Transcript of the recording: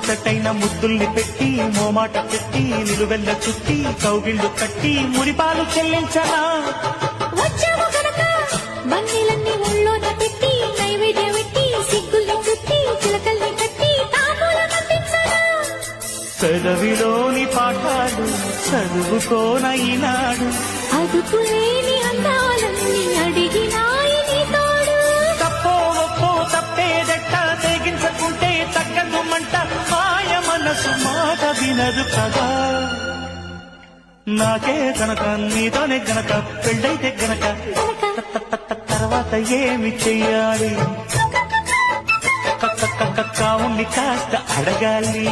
ముచ్చటైన ముద్దుల్ని పెట్టి మోమాట పెట్టి నిలువెల్ల చుట్టి కౌగిళ్ళు కట్టి మురిపాలు చెల్లించనా వచ్చాము గనక బండిలన్నీ ఒళ్ళోన పెట్టి నైవేద్యం పెట్టి సిగ్గుల్ని చుట్టి చిలకల్ని కట్టి తాంబూలం అందించనా పెదవిలోని పాఠాలు చదువుకోన ఈనాడు అదుపులేని అందాలన్నీ అడిగినాయి నీ తోడు తప్పో ఒప్పో తప్పేదెట్ట తెగించకుంటే తగ్గదు మంట మాయ మనసు మాట వినదు కదా నాకే గనక నీతోనే గనక పెళ్ళైతే గనక తర్వాత ఏమి చెయ్యాలి కావుని కాస్త అడగాలి